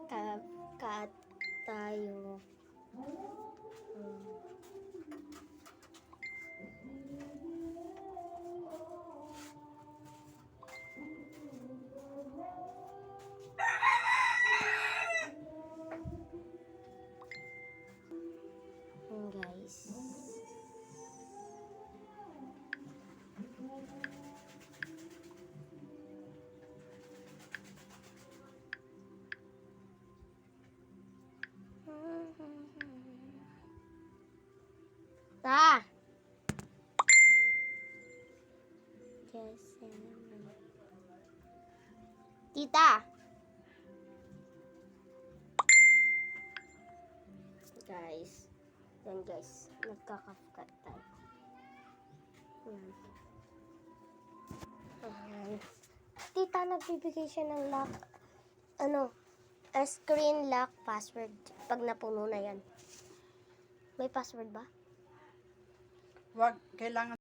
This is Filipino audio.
mag-cut tayo. Guys. Ta. Tita. Guys. Yan guys. Nagkaka-cut tayo. Tita, nagbibigay siya ng lock. Screen lock password. Pag napuno na yan. May password ba? Wag, kailangan